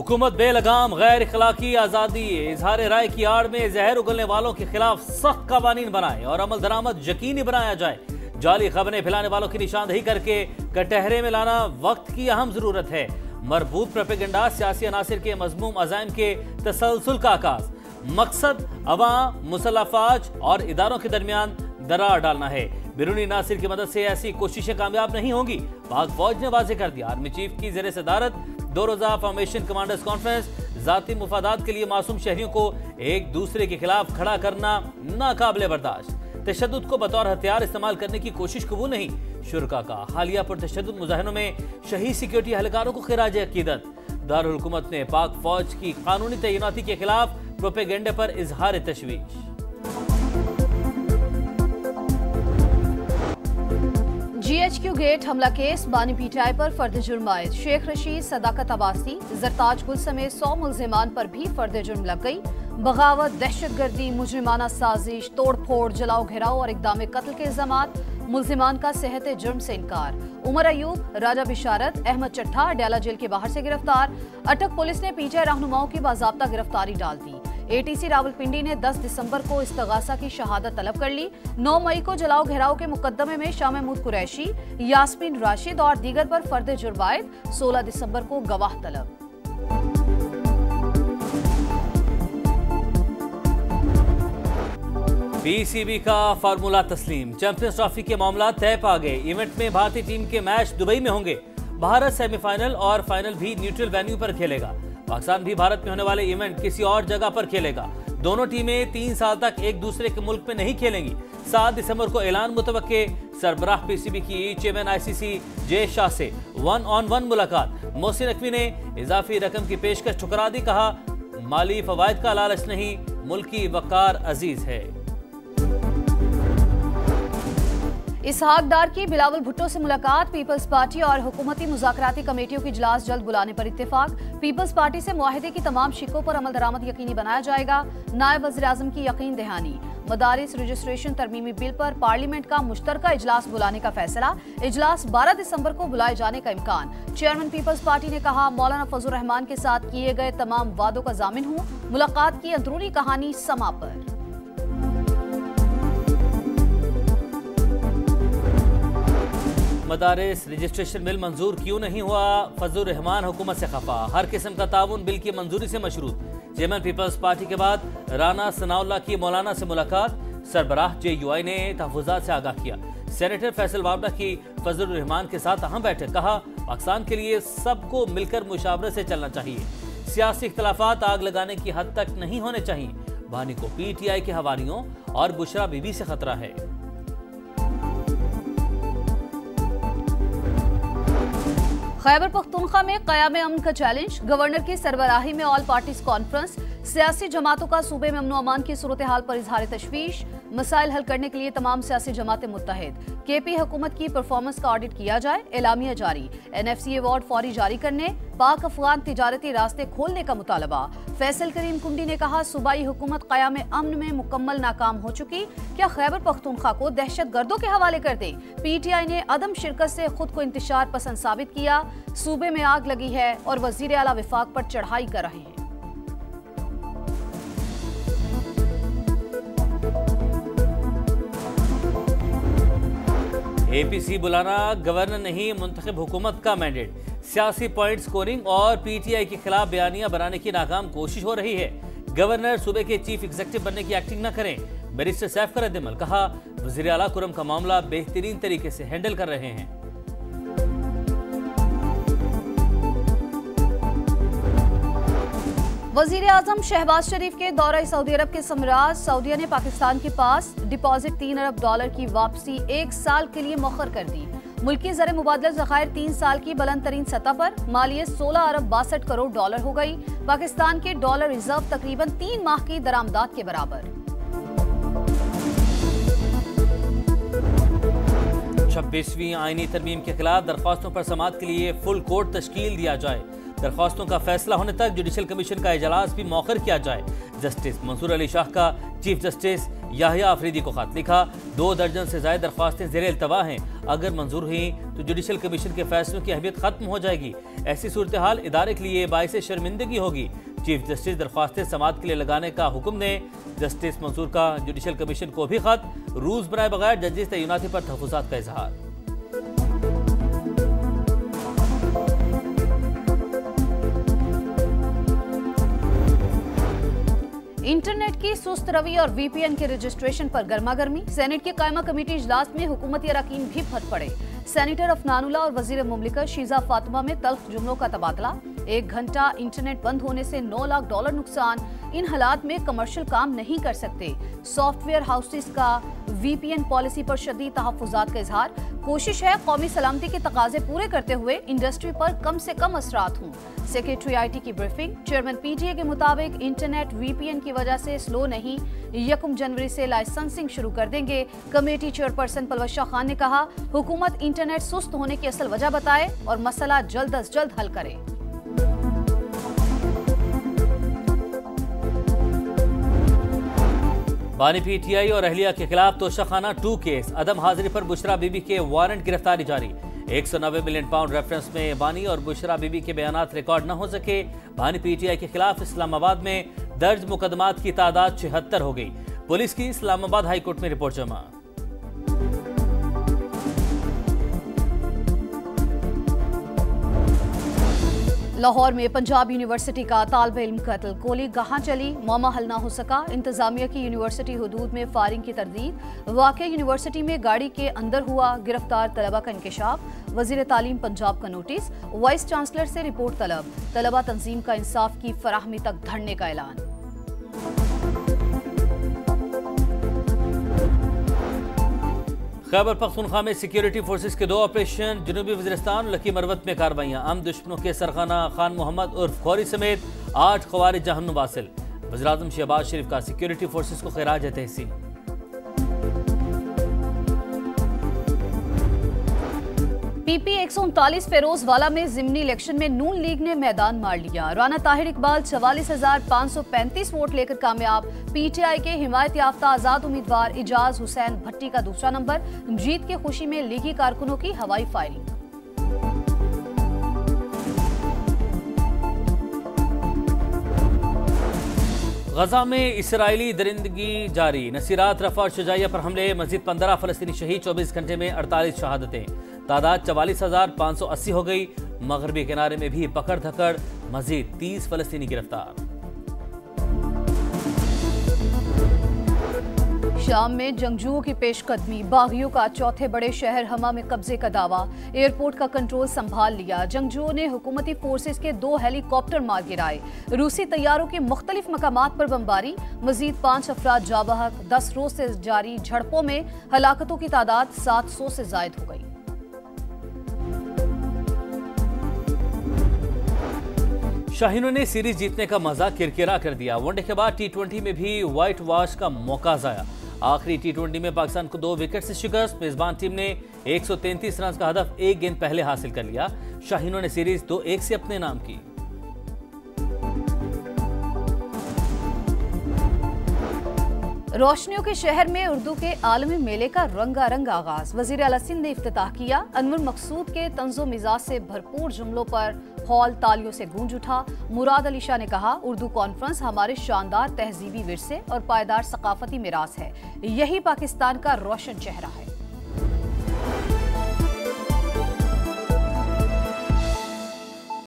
हुकूमत बेलगाम गैर इखलाकी आज़ादी इजहार राय की आड़ में जहर उगलने वालों के खिलाफ सख्त कवानीन बनाए और अमल दरामद यकीनी बनाया जाए। जाली खबरें फैलाने वालों की निशानदेही करके कटहरे में लाना वक्त की अहम जरूरत है। मरबूत प्रोपेगेंडा सियासी अनासिर के मजमूम अज़ाइम के तसलसल का आगाज, मकसद अवाम, मुसल्लफ़ाज और इदारों के दरमियान दरार डालना है। बिरूनी नासिर की मदद से ऐसी कोशिशें कामयाब नहीं होंगी। पाक फौज ने वाज़ेह कर दिया। आर्मी चीफ की ज़ेर सदारत 2 रोज़ा फॉर्मेशन कमांडर्स कॉन्फ्रेंस। ज़ाती मुफादात के लिए मासूम शहरियों को एक दूसरे के खिलाफ खड़ा करना नाकाबिले बर्दाश्त। तशद्दुद को बतौर हथियार इस्तेमाल करने की कोशिश कबूल नहीं। शुरका का हालिया पुरतशद्दुद मुजाहिरों में शहीद सिक्योरिटी एहलकारों को खिराज अकीदत। दारुल हुकूमत ने पाक फौज की कानूनी तैनाती के खिलाफ प्रोपेगेंडे पर इजहार तशवीश। GHQ गेट हमला केस, बानी पीटीआई पर फर्द जुर्म आयद। शेख रशीद, सदाकत अब्बासी, जरताज गुल समेत 100 मुल्जिमान पर भी फर्द जुर्म लग गई। बगावत, दहशतगर्दी, मुजरिमाना साजिश, तोड़ फोड़, जलाओ घेराव और इक़दाम कत्ल के इल्जामात। मुल्जिमान का सेहत जुर्म से इनकार। उमर अयूब, राजा बिशारत, अहमद चट्ठा अडयाला जेल के बाहर से गिरफ्तार। अटक पुलिस ने पीटीआई रहनुमाओं की बाज़ाब्ता गिरफ्तारी डाल दी। ATC रावलपिंडी ने 10 दिसंबर को इस्तगासा की शहादत तलब कर ली। 9 मई को जलाओ घेराव के मुकदमे में शाह महमूद कुरैशी, यास्मीन राशिद और दीगर पर फर्द जुर्म आयद। 16 दिसंबर को गवाह तलब। PCB का फार्मूला तस्लीम। चैंपियंस ट्रॉफी के मामला तय पा गए। इवेंट में भारतीय टीम के मैच दुबई में होंगे। भारत सेमीफाइनल और फाइनल भी न्यूट्रल वेन्यू पर खेलेगा। पाकिस्तान भी भारत में होने वाले इवेंट किसी और जगह पर खेलेगा। दोनों टीमें 3 साल तक एक दूसरे के मुल्क में नहीं खेलेंगी। 7 दिसंबर को ऐलान मुतवक्के। सरबराह PCB की चेयरमैन ICC जे शाह से 1-on-1 मुलाकात। मोहसिन नकवी ने इजाफी रकम की पेशकश ठुकरा दी। कहा, माली फवायद का लालच नहीं, मुल्की वकार अजीज है। इसहाक डार की बिलावल भुट्टो से मुलाकात। पीपल्स पार्टी और हुकूमती मुज़ाकराती कमेटियों की इजलास जल्द बुलाने पर इत्तेफाक। पीपल्स पार्टी से मुआहिदे की तमाम शिकों पर अमल दरामद यकीनी बनाया जाएगा। नायब वज़ीर आज़म की यकीन दहानी। मदारिस रजिस्ट्रेशन तरमीमी बिल पर पार्लियामेंट का मुश्तरका इजलास बुलाने का फैसला। इजलास 12 दिसंबर को बुलाए जाने का इम्कान। चेयरमैन पीपल्स पार्टी ने कहा, मौलाना फजल रहमान के साथ किए गए तमाम वादों का जामिन हूँ। मुलाकात की अंदरूनी कहानी समा पर। मदारिस रजिस्ट्रेशन बिल मंजूर क्यों नहीं हुआ? फजल रहमान हुकूमत से खफा। हर किस्म का ताउन बिल की मंजूरी से मशरूत। चेयरमैन पीपल्स पार्टी के बाद राना सनाउल्लाह की मौलाना से मुलाकात। सरबराह JUI ने तहफ़्फ़ुज़ात से आगाह किया। सेनेटर फैसल वावड़ा की फजल रहमान के साथ अहम बैठक। कहा, पाकिस्तान के लिए सबको मिलकर मुशावरत से चलना चाहिए। सियासी इख्तलाफात आग लगाने की हद तक नहीं होने चाहिए। बानी को PTI के हवारियों और बुशरा बीबी से खतरा है। खैबर पख्तूनख्वा में क़याम अमन का चैलेंज। गवर्नर की सरबराही में ऑल पार्टीज कॉन्फ्रेंस। सियासी जमातों का सूबे में अमन अमान की सूरत हाल पर इजहार तशवीश। मसाइल हल करने के लिए तमाम सियासी जमातें मुत्तहिद। KP हुकूमत की परफॉर्मेंस का ऑडिट किया जाए। एलामिया जारी। NFC अवार्ड फौरी जारी करने। पाक अफगान तिजारती रास्ते खोलने का मुतालबा। फैसल करीम कुंडी ने कहा, सूबाई हुकूमत क़याम अमन में मुकम्मल नाकाम हो चुकी। क्या खैबर पख्तूनख्वा को दहशत गर्दों के हवाले कर दे? PTI ने अदम शिरकत से खुद को इंतशार पसंद साबित किया। सूबे में आग लगी है और वजीर आला विफाक पर चढ़ाई कर रहे हैं। APC बुलाना गवर्नर नहीं, मुंतखब हुकूमत का मैंडेट। सियासी पॉइंट स्कोरिंग और PTI के खिलाफ बयानियां बनाने की नाकाम कोशिश हो रही है। गवर्नर सूबे के चीफ एग्जीक्यूटिव बनने की एक्टिंग न करें। बैरिस्टर सैफ का रद्द-ए-अमल। कहा, वज़ीर आला कुरम का मामला बेहतरीन तरीके से हैंडल कर रहे हैं। वज़ीर आज़म शहबाज शरीफ के दौरा सऊदी अरब के समराज। सऊदीया ने पाकिस्तान के पास डिपॉजिट $3 अरब की वापसी 1 साल के लिए मौखर कर दी। मुल्की ज़र मुबादला ज़खायर 3 साल की बुलंद तरीन सतह पर। मालियत $16 अरब 62 करोड़ हो गई। पाकिस्तान के डॉलर रिजर्व तकरीबन 3 माह की दरामदात के बराबर। 26वीं आईनी तरमीम के खिलाफ दरख्वास्तों पर समाअत के लिए फुल कोर्ट तश्कील दिया जाए। दरख्वास्तों का फैसला होने तक जुडिशल कमीशन का इजलास भी मौखर किया जाए। जस्टिस मंसूर अली शाह का चीफ जस्टिस याहिया अफरीदी को खत लिखा। 2 दर्जन से ज्यादा दरख्वास्तें ज़ेरे इल्तवा हैं। अगर मंजूर हुई तो जुडिशल कमीशन के फैसलों की अहमियत खत्म हो जाएगी। ऐसी सूरत हाल इदारे के लिए बाइसे शर्मिंदगी होगी। चीफ जस्टिस दरख्वास्तें समाअत के लिए लगाने का हुक्म ने। जस्टिस मंसूर का जुडिशल कमीशन को भी खत। रूल्स बनाए बगैर जजेस तैनाती पर तहफ़्फ़ुज़ात का इजहार। इंटरनेट की सुस्त रवि और वीपीएन के रजिस्ट्रेशन पर गर्मागर्मी। सेनेट की कायमा कमेटी इजलास में हुकूमती अरकान भी फट पड़े। सेनेटर अफनानुल्लाह और वजीर मुमलिकत शीजा फातिमा में तल्ख जुमलों का तबादला। 1 घंटा इंटरनेट बंद होने से $9 लाख नुकसान। इन हालात में कमर्शियल काम नहीं कर सकते। सॉफ्टवेयर हाउसेस का वीपीएन पॉलिसी पर शदीद तहफ़्फ़ुज़ात का इजहार। कोशिश है कौमी सलामती के तकाजे पूरे करते हुए इंडस्ट्री पर कम से कम असरात हों। सेक्रेटरी आईटी की ब्रीफिंग। चेयरमैन पीटीए के मुताबिक इंटरनेट वीपीएन की वजह से स्लो नहीं, 1 जनवरी से लाइसेंसिंग शुरू कर देंगे। कमेटी चेयरपर्सन पलवश खान ने कहा, हुकूमत इंटरनेट सुस्त होने की असल वजह बताए और मसला जल्द अज जल्द हल करे। बानी पीटीआई और अहलिया के खिलाफ तोशाखाना 2 केस। अदम हाजिरी पर बुशरा बीबी के वारंट गिरफ्तारी जारी। 190 मिलियन पाउंड रेफरेंस में बानी और बुशरा बीबी के बयानात रिकॉर्ड न हो सके। बानी पीटीआई के खिलाफ इस्लामाबाद में दर्ज मुकदमात की तादाद 76 हो गई। पुलिस की इस्लामाबाद हाई कोर्ट में रिपोर्ट जमा। लाहौर में पंजाब यूनिवर्सिटी का तालिब इल्म कत्ल। गोली कहां चली, मामला हल ना हो सका। इंतजामिया की यूनिवर्सिटी हुदूद में फायरिंग की तरदीद। वाक़या यूनिवर्सिटी में गाड़ी के अंदर हुआ। गिरफ्तार तलबा का इंकशाफ। वजीर तालीम पंजाब का नोटिस। वाइस चांसलर से रिपोर्ट तलब। तलबा तंजीम का इंसाफ की फराहमी तक धरने का ऐलान। खैबर पख्तूनख्वा में सिक्योरिटी फोर्सेस के 2 ऑपरेशन। जनूबी वज़ीरिस्तान लकी मरवत में कार्रवाइयाँ। आम दुश्मनों के सरखाना खान मोहम्मद उर्फ खौरी समेत 8 ख़वारिज जहन्नुम वासिल। वज़ीर-ए-आज़म शहबाज शरीफ का सिक्योरिटी फोर्सेस को खिराज तहसीन। पीपी 139 फेरोजवाला में ज़िमनी इलेक्शन में नून लीग ने मैदान मार लिया। राना ताहिर इकबाल 44,535 वोट लेकर कामयाब। पीटीआई के हिमायत याफ्ता आजाद उम्मीदवार इजाज हुसैन भट्टी का दूसरा नंबर। जीत की खुशी में लीगी कारकुनों की हवाई फायरिंग। गजा में इसराइली दरिंदगी जारी। नसीरात, रफा और शुजाइया पर हमले। मजीद 15 फलस्तीनी शहीद। 24 घंटे में 48 शहादतें। तादाद 44,580 हो गई। मगरबी किनारे में भी पकड़ धकड़। मजीद 30 फलस्तीनी गिरफ्तार। शाम में जंगजुओं की पेशकदमी। बागियों का चौथे बड़े शहर हमा में कब्जे का दावा। एयरपोर्ट का कंट्रोल संभाल लिया। जंगजुओं ने हुकूमती फोर्सेस के 2 हेलीकॉप्टर मार गिराए। रूसी तैयारों की मुख्तलिफ मकामात पर बमबारी। मजीद 5 अफराद जाबहक। 10 रोज से जारी झड़पों में हलाकतों की तादाद 700 से जायद हो गई। शाहीनों ने सीरीज जीतने का मजा किरकिरा कर दिया। वनडे के बाद टी20 में भी व्हाइट वॉश का मौका जाया। आखिरी टी20 में पाकिस्तान को 2 विकेट से शिकस्त। मेजबान टीम ने 133 रन का हदफ 1 गेंद पहले हासिल कर लिया। शाहीनों ने सीरीज 2-1 से अपने नाम की। रोशनियों के शहर में उर्दू के आलमी मेले का रंगारंग आगाज। वजीर आला सिंध ने इफ्तिताह किया। अनवर मकसूद के तंज़ो मिजाज से भरपूर जुमलों पर हॉल तालियों से गूंज उठा। मुराद अली शाह ने कहा, उर्दू कॉन्फ्रेंस हमारे शानदार तहजीबी विरसे और पायदार सकाफती मिरास है। यही पाकिस्तान का रोशन चेहरा है।